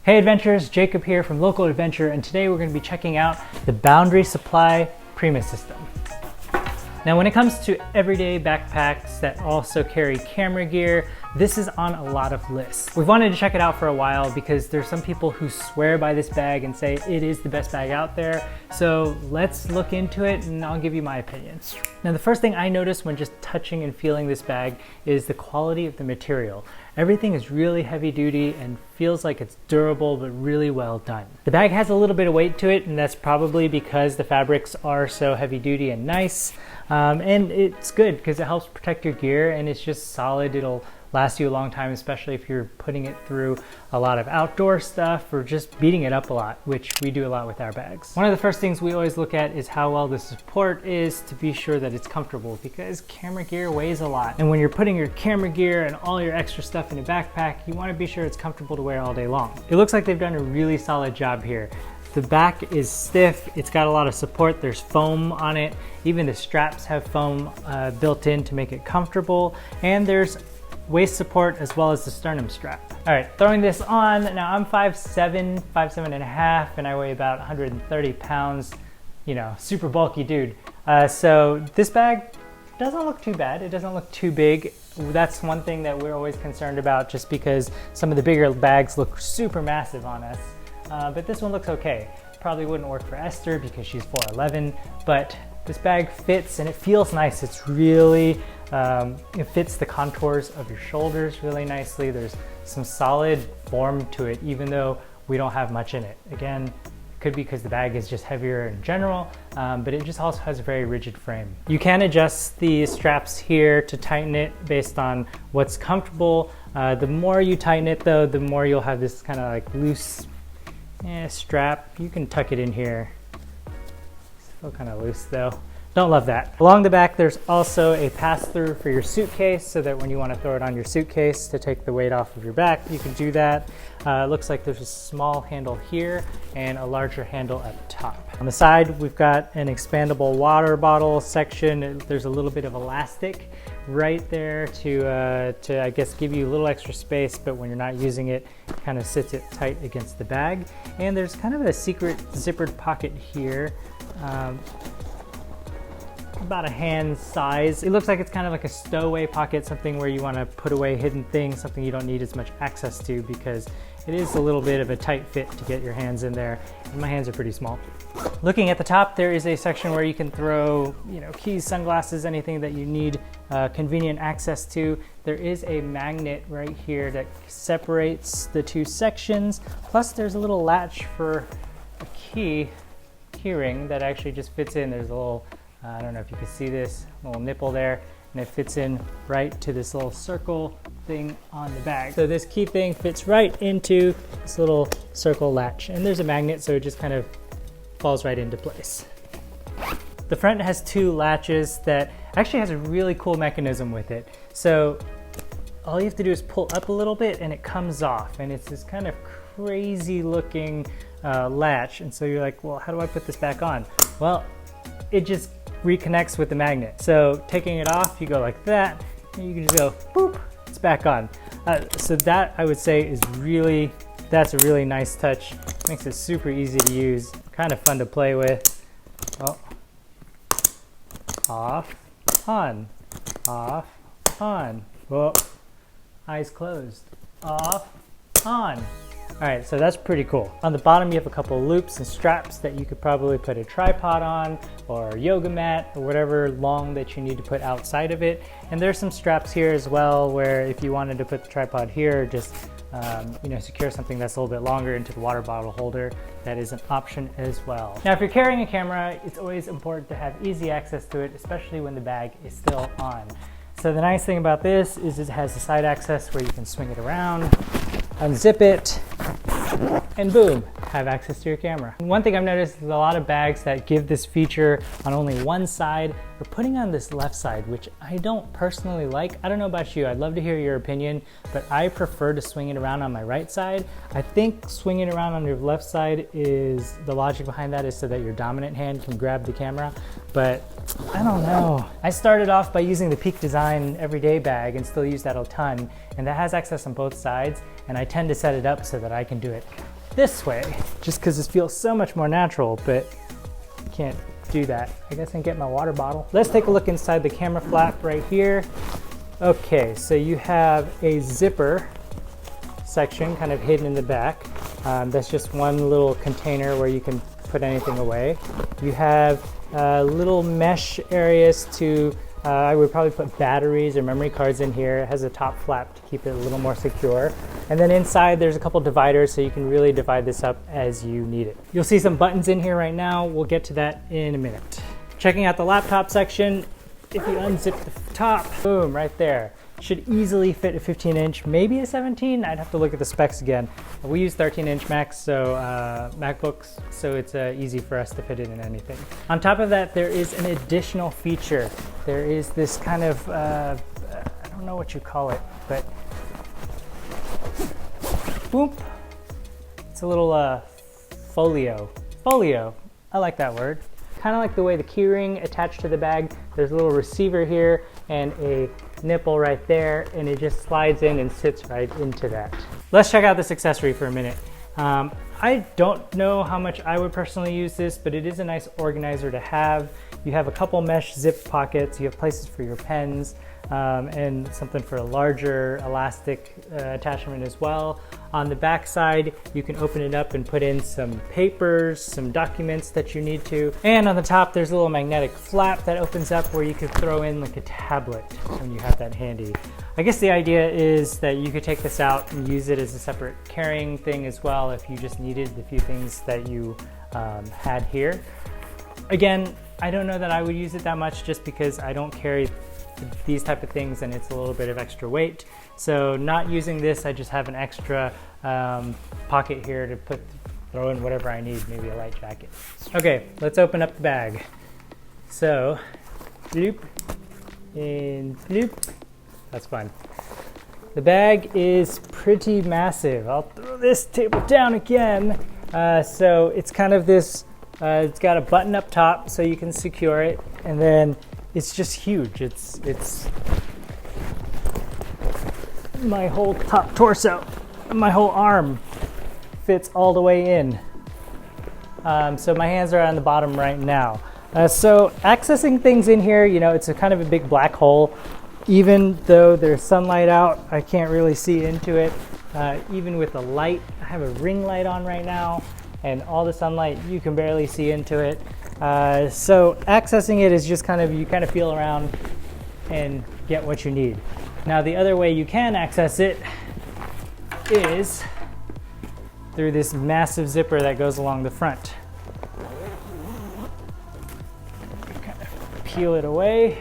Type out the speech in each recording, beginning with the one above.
Hey adventurers, Jacob here from Local Adventure, and today we're going to be checking out the Boundary Supply Prima system. Now when it comes to everyday backpacks that also carry camera gear, this is on a lot of lists. We've wanted to check it out for a while because there's some people who swear by this bag and say it is the best bag out there. So let's look into it and I'll give you my opinions. Now the first thing I noticed when just touching and feeling this bag is the quality of the material. Everything is really heavy duty and feels like it's durable but really well done. The bag has a little bit of weight to it, and that's probably because the fabrics are so heavy duty and nice. And it's good because it helps protect your gear and it's just solid. It'll last you a long time, especially if you're putting it through a lot of outdoor stuff or just beating it up a lot, which we do a lot with our bags. One of the first things we always look at is how well the support is to be sure that it's comfortable, because camera gear weighs a lot. And when you're putting your camera gear and all your extra stuff in a backpack, you want to be sure it's comfortable to wear all day long. It looks like they've done a really solid job here. The back is stiff, it's got a lot of support, there's foam on it, even the straps have foam built in to make it comfortable, and there's waist support as well as the sternum strap. All right, throwing this on, now I'm 5'7", 5'7 and a half, and I weigh about 130 pounds, you know, super bulky dude. So this bag doesn't look too bad, it doesn't look too big. That's one thing that we're always concerned about, just because some of the bigger bags look super massive on us. But this one looks okay. Probably wouldn't work for Esther because she's 4'11", but this bag fits and it feels nice. It's really, it fits the contours of your shoulders really nicely. There's some solid form to it, even though we don't have much in it. Again, could be because the bag is just heavier in general, but it just also has a very rigid frame. You can adjust the straps here to tighten it based on what's comfortable. The more you tighten it though, the more you'll have this kind of like loose strap. You can tuck it in here. Still kind of loose though. Don't love that. Along the back there's also a pass-through for your suitcase, so that when you want to throw it on your suitcase to take the weight off of your back, you can do that. It looks like there's a small handle here and a larger handle at the top. On the side we've got an expandable water bottle section. There's a little bit of elastic right there to I guess give you a little extra space, but when you're not using it, it kind of sits it tight against the bag. And there's kind of a secret zippered pocket here. About a hand size. It looks like it's kind of like a stowaway pocket, something where you want to put away hidden things, something you don't need as much access to, because it is a little bit of a tight fit to get your hands in there, and my hands are pretty small. Looking at the top, there is a section where you can throw, you know, keys, sunglasses, anything that you need convenient access to. There is a magnet right here that separates the two sections, plus there's a little latch for a key ring that actually just fits in. There's a little I don't know if you can see this little nipple there, and it fits in right to this little circle thing on the bag. So this key thing fits right into this little circle latch, and there's a magnet, so it just kind of falls right into place. The front has two latches that actually has a really cool mechanism with it. So all you have to do is pull up a little bit and it comes off, and it's this kind of crazy looking latch. And so you're like, well, how do I put this back on? Well, it just reconnects with the magnet. So taking it off, you go like that, and you can just go boop, it's back on. So that, I would say, is really, that's a really nice touch. Makes it super easy to use, kind of fun to play with. Oh. Off, on, off, on. Whoa. Eyes closed. Off, on. All right, so that's pretty cool. On the bottom, you have a couple loops and straps that you could probably put a tripod on, or a yoga mat, or whatever long that you need to put outside of it. And there's some straps here as well, where if you wanted to put the tripod here, just you know, secure something that's a little bit longer into the water bottle holder, that is an option as well. Now, if you're carrying a camera, it's always important to have easy access to it, especially when the bag is still on. So the nice thing about this is it has the side access where you can swing it around, unzip it, and boom, have access to your camera. One thing I've noticed is a lot of bags that give this feature on only one side are putting on this left side, which I don't personally like. I don't know about you, I'd love to hear your opinion, but I prefer to swing it around on my right side. I think swinging around on your left side is, the logic behind that is so that your dominant hand can grab the camera, but I don't know. I started off by using the Peak Design everyday bag and still use that a ton, and that has access on both sides, and I tend to set it up so that I can do it this way, just because this feels so much more natural, but I can't do that. I guess I can get my water bottle. Let's take a look inside the camera flap right here. Okay, so you have a zipper section kind of hidden in the back. That's just one little container where you can put anything away. You have little mesh areas to, I would probably put batteries or memory cards in here. It has a top flap to keep it a little more secure. And then inside there's a couple dividers so you can really divide this up as you need it. You'll see some buttons in here right now. We'll get to that in a minute. Checking out the laptop section, if you unzip the top, boom, right there. Should easily fit a 15-inch, maybe a 17. I'd have to look at the specs again. We use 13-inch Macs, so MacBooks, so it's easy for us to fit it in anything. On top of that, there is an additional feature. There is this kind of, I don't know what you call it, but boop. It's a little folio. Folio, I like that word. Kind of like the way the keyring attached to the bag. There's a little receiver here and a nipple right there, and it just slides in and sits right into that. Let's check out this accessory for a minute. I don't know how much I would personally use this, but it is a nice organizer to have. You have a couple mesh zip pockets, you have places for your pens, and something for a larger elastic attachment as well. On the back side, you can open it up and put in some papers, some documents that you need to. And on the top, there's a little magnetic flap that opens up where you could throw in like a tablet when you have that handy. I guess the idea is that you could take this out and use it as a separate carrying thing as well if you just needed the few things that you had here. Again, I don't know that I would use it that much just because I don't carry these type of things and it's a little bit of extra weight. So not using this, I just have an extra pocket here to throw in whatever I need, maybe a light jacket. Okay, let's open up the bag. So, bloop, and bloop. That's fun. The bag is pretty massive. I'll throw this table down again. So it's kind of this, it's got a button up top so you can secure it, and then it's just huge. It's my whole top torso, my whole arm fits all the way in. So my hands are on the bottom right now. So accessing things in here, you know, it's a kind of a big black hole. Even though there's sunlight out, I can't really see into it. Even with the light, I have a ring light on right now, and all the sunlight, you can barely see into it. So accessing it is just kind of, you kind of feel around and get what you need. Now the other way you can access it is through this massive zipper that goes along the front. Kind of peel it away.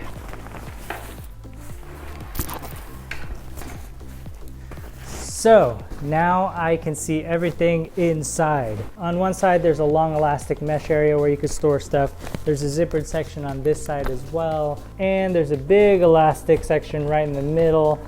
So now I can see everything inside. On one side, there's a long elastic mesh area where you could store stuff. There's a zippered section on this side as well. And there's a big elastic section right in the middle.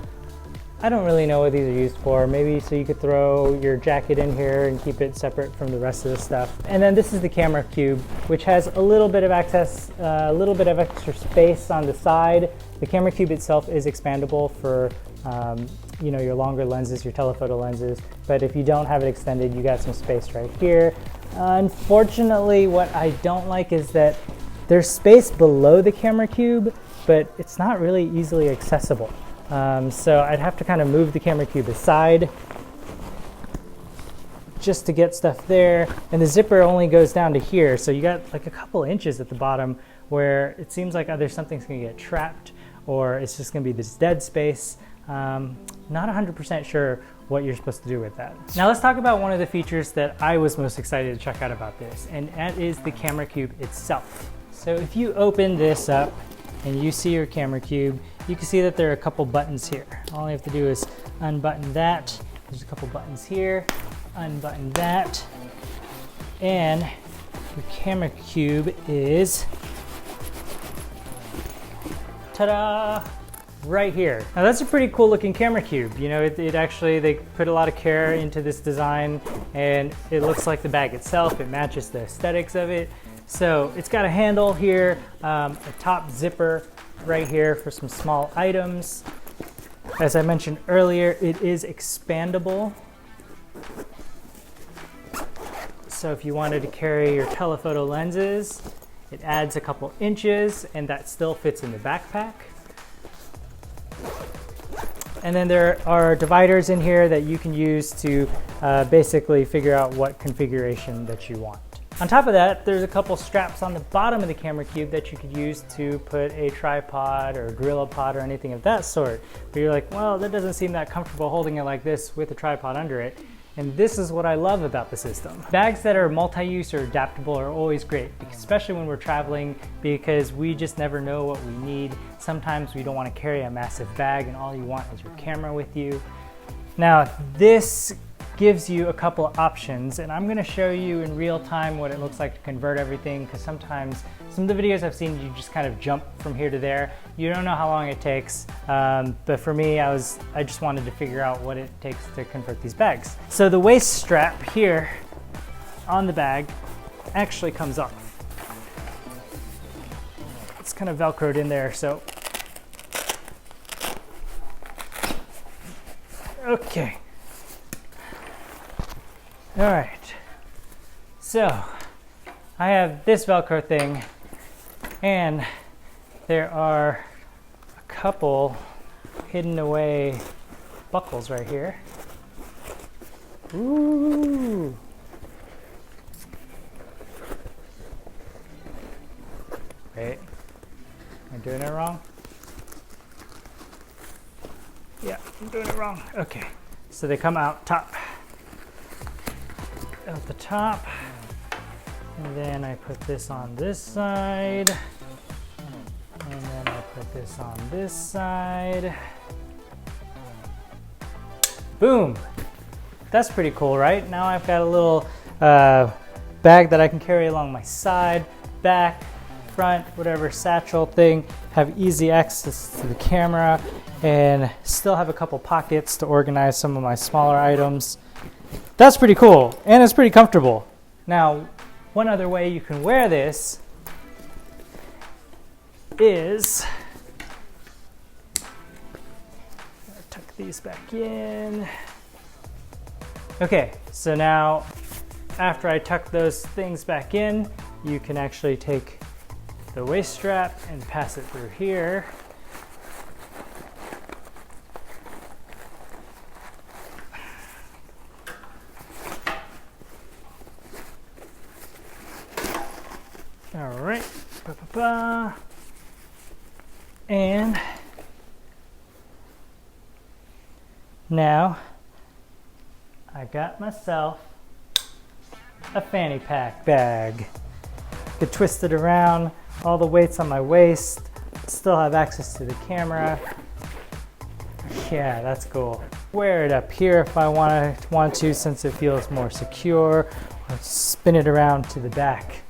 I don't really know what these are used for. Maybe so you could throw your jacket in here and keep it separate from the rest of the stuff. And then this is the camera cube, which has a little bit of access, a little bit of extra space on the side. The camera cube itself is expandable for you know, your longer lenses, your telephoto lenses, but if you don't have it extended, you got some space right here. Unfortunately, what I don't like is that there's space below the camera cube, but it's not really easily accessible. So I'd have to kind of move the camera cube aside just to get stuff there. And the zipper only goes down to here, so you got like a couple inches at the bottom where it seems like either something's gonna get trapped or it's just gonna be this dead space. Not 100% sure what you're supposed to do with that. Now let's talk about one of the features that I was most excited to check out about this, and that is the camera cube itself. So if you open this up and you see your camera cube, you can see that there are a couple buttons here. All you have to do is unbutton that. There's a couple buttons here, unbutton that, and your camera cube is, ta-da! Right here. Now that's a pretty cool looking camera cube. You know, it actually, they put a lot of care into this design, and it looks like the bag itself. It matches the aesthetics of it. So it's got a handle here, a top zipper right here for some small items. As I mentioned earlier, it is expandable. So if you wanted to carry your telephoto lenses, it adds a couple inches and that still fits in the backpack. And then there are dividers in here that you can use to basically figure out what configuration that you want. On top of that, there's a couple straps on the bottom of the camera cube that you could use to put a tripod or a gorilla pod or anything of that sort. But you're like, well, that doesn't seem that comfortable holding it like this with a tripod under it. And this is what I love about the system. Bags that are multi-use or adaptable are always great, especially when we're traveling, because we just never know what we need. Sometimes we don't want to carry a massive bag and all you want is your camera with you. Now, this gives you a couple options, and I'm going to show you in real time what it looks like to convert everything, because sometimes some of the videos I've seen you just kind of jump from here to there. You don't know how long it takes, but for me I just wanted to figure out what it takes to convert these bags. So the waist strap here on the bag actually comes off. It's kind of velcroed in there, so okay. All right, so I have this Velcro thing, and there are a couple hidden away buckles right here. Ooh. Wait, am I doing it wrong? Yeah, I'm doing it wrong. Okay, so they come out top. Out the top, and then I put this on this side, and then I put this on this side. Boom! That's pretty cool, right? Now I've got a little bag that I can carry along my side, back, front, whatever satchel thing, have easy access to the camera, and still have a couple pockets to organize some of my smaller items. That's pretty cool, and it's pretty comfortable. Now, one other way you can wear this is, tuck these back in. Okay, so now after I tuck those things back in, you can actually take the waist strap and pass it through here. All right, and now I got myself a fanny pack bag. Could twist it around, all the weight's on my waist, still have access to the camera. Yeah, that's cool. Wear it up here if I want to, since it feels more secure, or spin it around to the back.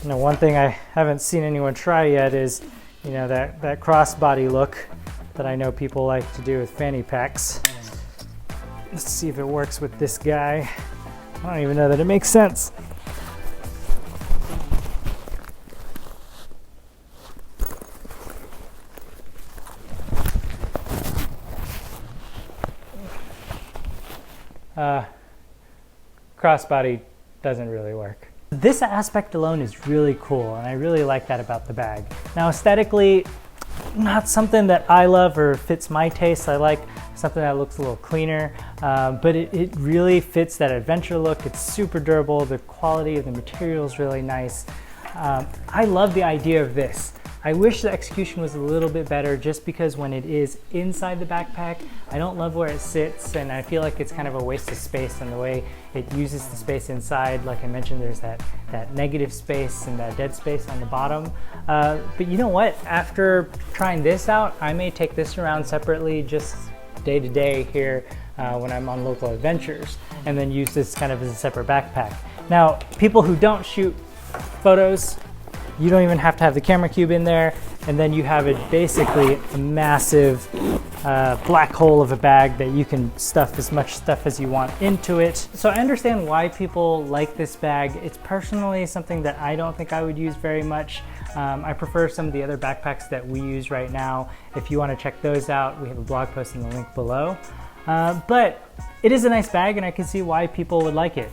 You know, one thing I haven't seen anyone try yet is, you know, that crossbody look that I know people like to do with fanny packs. Let's see if it works with this guy. I don't even know that it makes sense. Crossbody doesn't really work. This aspect alone is really cool, and I really like that about the bag. Now, aesthetically, not something that I love or fits my taste. I like something that looks a little cleaner, but it really fits that adventure look. It's super durable. The quality of the material is really nice. I love the idea of this. I wish the execution was a little bit better, just because when it is inside the backpack, I don't love where it sits, and I feel like it's kind of a waste of space in the way it uses the space inside. Like I mentioned, there's that negative space and that dead space on the bottom. But you know what? After trying this out, I may take this around separately just day to day here when I'm on local adventures, and then use this kind of as a separate backpack. Now, people who don't shoot photos, you don't even have to have the camera cube in there, and then you have it basically a massive black hole of a bag that you can stuff as much stuff as you want into it. So I understand why people like this bag. It's personally something that I don't think I would use very much. I prefer some of the other backpacks that we use right now. If you want to check those out, we have a blog post in the link below. But it is a nice bag and I can see why people would like it.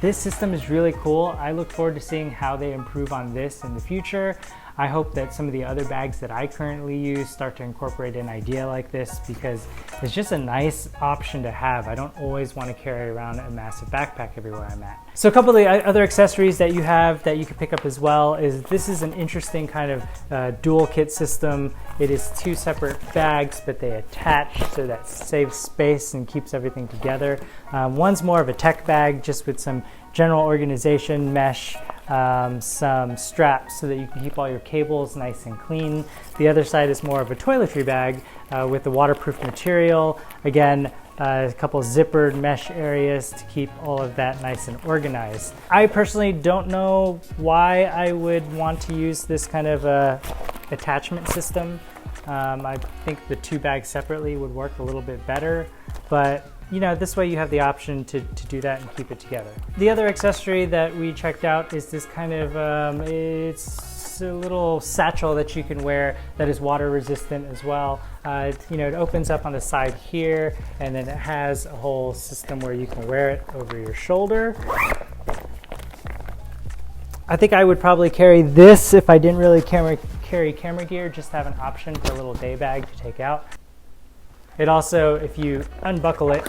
This system is really cool. I look forward to seeing how they improve on this in the future. I hope that some of the other bags that I currently use start to incorporate an idea like this, because it's just a nice option to have. I don't always want to carry around a massive backpack everywhere I'm at. So a couple of the other accessories that you have that you can pick up as well is this is an interesting kind of dual kit system. It is two separate bags, but they attach, so that saves space and keeps everything together. One's more of a tech bag, just with some general organization, mesh, some straps so that you can keep all your cables nice and clean. The other side is more of a toiletry bag with the waterproof material. Again, a couple zippered mesh areas to keep all of that nice and organized. I personally don't know why I would want to use this kind of attachment system. I think the two bags separately would work a little bit better, but you know, this way you have the option to do that and keep it together. The other accessory that we checked out is this kind of, it's a little satchel that you can wear that is water resistant as well. You know, it opens up on the side here, and then it has a whole system where you can wear it over your shoulder. I think I would probably carry this if I didn't really carry camera gear, just have an option for a little day bag to take out. It also, if you unbuckle it,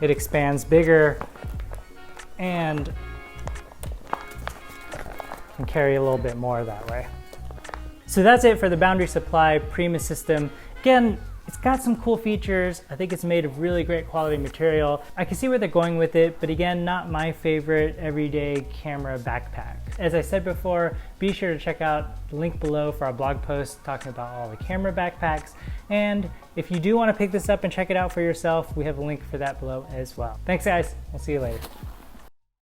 it expands bigger and can carry a little bit more that way. So that's it for the Boundary Supply Prima system. Again, it's got some cool features. I think it's made of really great quality material. I can see where they're going with it, but again, not my favorite everyday camera backpack. As I said before, be sure to check out the link below for our blog post talking about all the camera backpacks. And if you do want to pick this up and check it out for yourself, we have a link for that below as well. Thanks guys, we'll see you later.